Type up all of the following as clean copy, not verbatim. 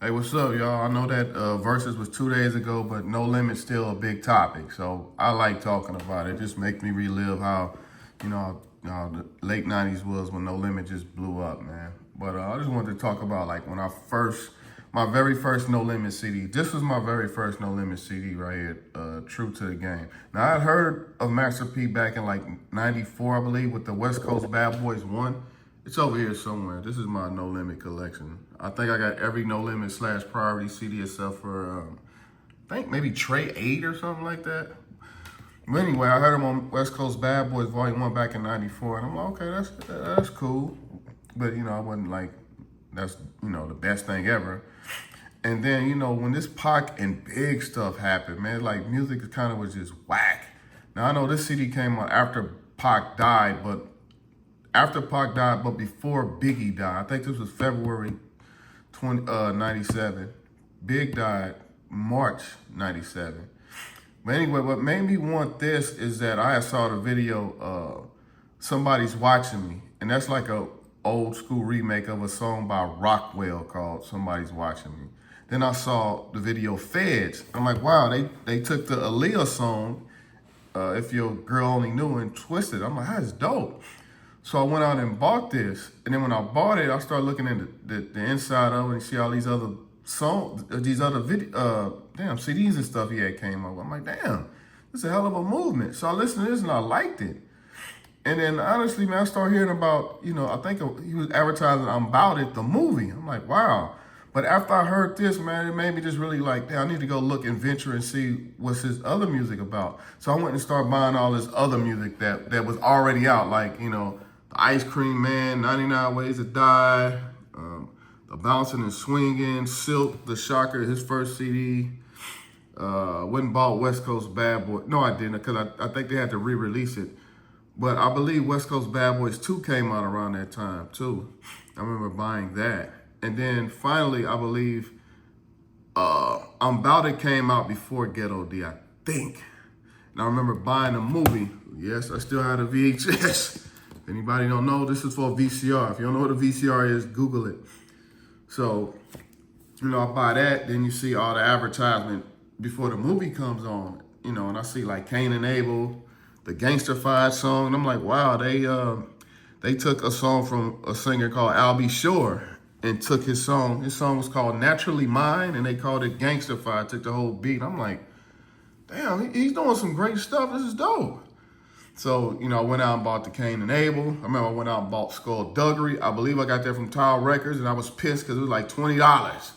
Hey, what's up, y'all? I know that Versus was 2 days ago, but No Limit's still a big topic. So I like talking about it. It just makes me relive how the late 90s was when No Limit just blew up, man. But I just wanted to talk about like when my very first No Limit CD. This was my very first No Limit CD right here, True to the Game. Now, I'd heard of Master P back in like 94, I believe, with the West Coast Bad Boys 1. It's over here somewhere. This is my No Limit collection. I think I got every No Limit / Priority CD except for, I think maybe Trey 8 or something like that. But anyway, I heard him on West Coast Bad Boys Volume 1 back in 94. And I'm like, okay, that's cool. But, I wasn't like, that's, the best thing ever. And then, when this Pac and Big stuff happened, man, like music kind of was just whack. Now, I know this CD came out after Pac died, but before Biggie died. I think this was February 97. Big died March 97. But anyway, what made me want this is that I saw the video, Somebody's Watching Me. And that's like a old school remake of a song by Rockwell called Somebody's Watching Me. Then I saw the video Feds. I'm like, wow, they took the Aaliyah song, If Your Girl Only Knew, and twisted. I'm like, that's dope. So I went out and bought this, and then when I bought it, I started looking at the inside of it and see all these other songs, CDs and stuff he had came up with. I'm like, damn, this is a hell of a movement. So I listened to this and I liked it. And then honestly, man, I started hearing about, I think he was advertising I'm About It, the movie. I'm like, wow. But after I heard this, man, it made me just really like, damn, I need to go look and venture and see what's his other music about. So I went and started buying all this other music that was already out, like, the Ice Cream Man, 99 Ways to Die, the Bouncing and Swinging, Silk, The Shocker, his first CD. Went and bought West Coast Bad Boy. No, I didn't, because I think they had to re-release it. But I believe West Coast Bad Boys 2 came out around that time, too. I remember buying that. And then finally, I believe I'm About It came out before Ghetto D, I think. And I remember buying a movie. Yes, I still had a VHS. If anybody don't know, this is for a VCR. If you don't know what a VCR is, Google it. So, I buy that. Then you see all the advertisement before the movie comes on. And I see like Cain and Abel, the Gangsterfied song. And I'm like, wow, they took a song from a singer called Al B. Shore and took his song. His song was called Naturally Mine, and they called it Gangsterfied. Took the whole beat. I'm like, damn, he's doing some great stuff. This is dope. So, I went out and bought the Cain and Abel. I remember I went out and bought Skullduggery. I believe I got that from Tower Records, and I was pissed because it was like $20.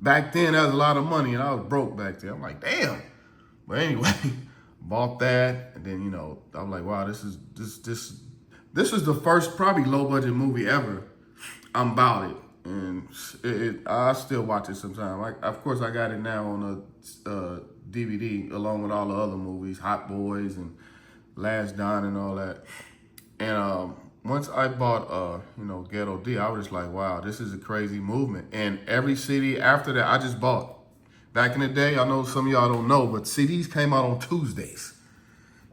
Back then, that was a lot of money, and I was broke back then. I'm like, damn. But anyway, bought that, and then, I'm like, wow, this is the first probably low-budget movie ever. I'm About It. And I still watch it sometimes. Of course, I got it now on a DVD, along with all the other movies, Hot Boys and Last Don and all that. And once I bought, Ghetto D, I was just like, wow, this is a crazy movement. And every CD after that, I just bought. Back in the day, I know some of y'all don't know, but CDs came out on Tuesdays.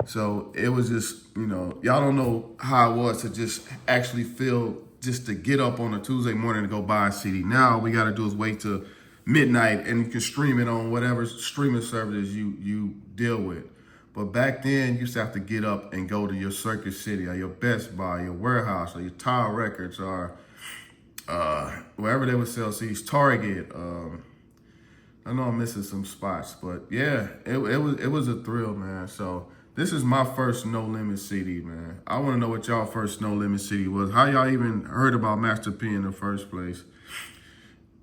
So it was just, y'all don't know how it was to just actually feel, just to get up on a Tuesday morning to go buy a CD. Now, all we got to do is wait till midnight and you can stream it on whatever streaming services you deal with. But back then, you used to have to get up and go to your Circuit City or your Best Buy, your Warehouse, or your Tower Records, or wherever they would sell CDs, Target. I know I'm missing some spots, but yeah, it was a thrill, man. So this is my first No Limit CD, man. I want to know what y'all first No Limit CD was. How y'all even heard about Master P in the first place?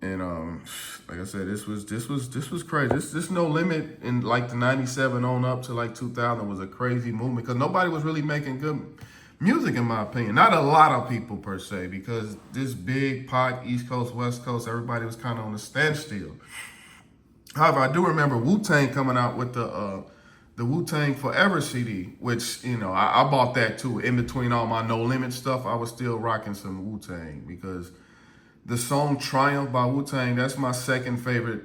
And like I said, this was crazy. This No Limit in like the 97 on up to like 2000 was a crazy movement because nobody was really making good music, in my opinion. Not a lot of people per se, because this big Pac, East Coast, West Coast, everybody was kind of on a standstill. However, I do remember Wu-Tang coming out with the Wu-Tang Forever CD, which, I bought that too. In between all my No Limit stuff, I was still rocking some Wu-Tang because the song Triumph by Wu-Tang, that's my second favorite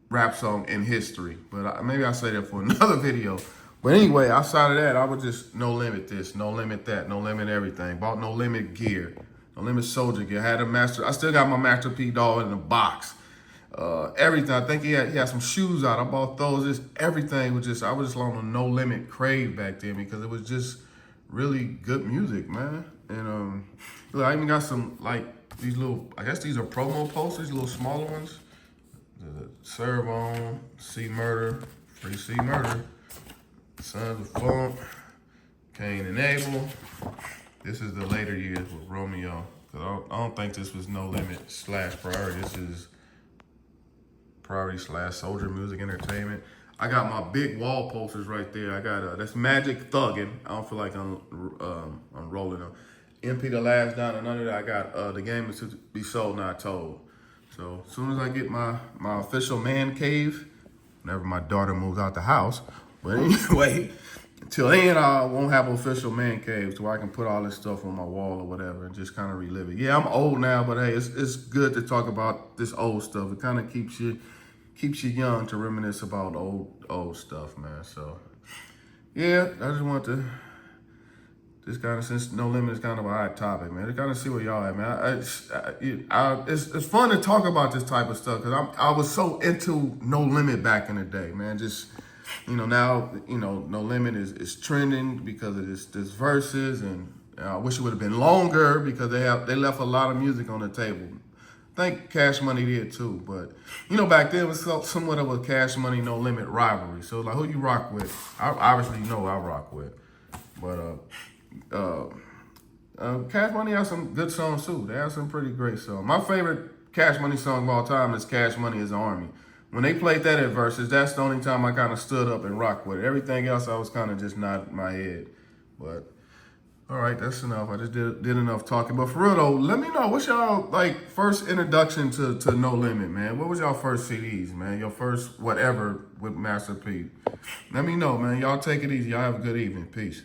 rap song in history. But maybe I'll say that for another video. But anyway, outside of that, I would just No Limit this, No Limit that, No Limit everything. Bought No Limit gear, No Limit soldier gear. I still got my Master P doll in the box. everything. I think he had some shoes out. I bought those. Just everything was I was just on a No Limit crave back then because it was just really good music, man. And look, I even got some like these little. I guess these are promo posters, little smaller ones. The Serve On, C Murder, Free C Murder, Sons of Funk, Cain and Abel. This is the later years with Romeo. Cause I don't think this was No Limit / Priority. This is Priority / Soldier Music Entertainment. I got my big wall posters right there. I got that's Magic Thuggin'. I don't feel like I'm rolling them. MP The Last Down and under that. I got The Game Is To Be Sold Not Told. So as soon as I get my official man cave, whenever my daughter moves out the house, but anyway, until then I won't have an official man cave so I can put all this stuff on my wall or whatever and just kind of relive it. Yeah, I'm old now, but hey, it's good to talk about this old stuff. It kind of keeps you young to reminisce about old stuff, man. So yeah, I just want to. This kind of, since No Limit is kind of a hot topic, man. To kind of see where y'all at, man. It's fun to talk about this type of stuff because I was so into No Limit back in the day, man. Just, now, No Limit is trending because of this verses, and I wish it would have been longer because they left a lot of music on the table. I think Cash Money did too, but back then it was somewhat of a Cash Money No Limit rivalry. So like, who you rock with? I obviously know I rock with, but Cash Money has some good songs too. They have some pretty great songs. My favorite Cash Money song of all time is Cash Money is the Army. When they played that at Versus, that's the only time I kind of stood up and rocked with it. Everything else I was kind of just nodding my head. But all right, that's enough. I just did enough talking. But for real though, let me know what's y'all like first introduction to No Limit, man. What was y'all first CDs, man? Your first whatever with Master P. Let me know, man. Y'all take it easy. Y'all have a good evening. Peace.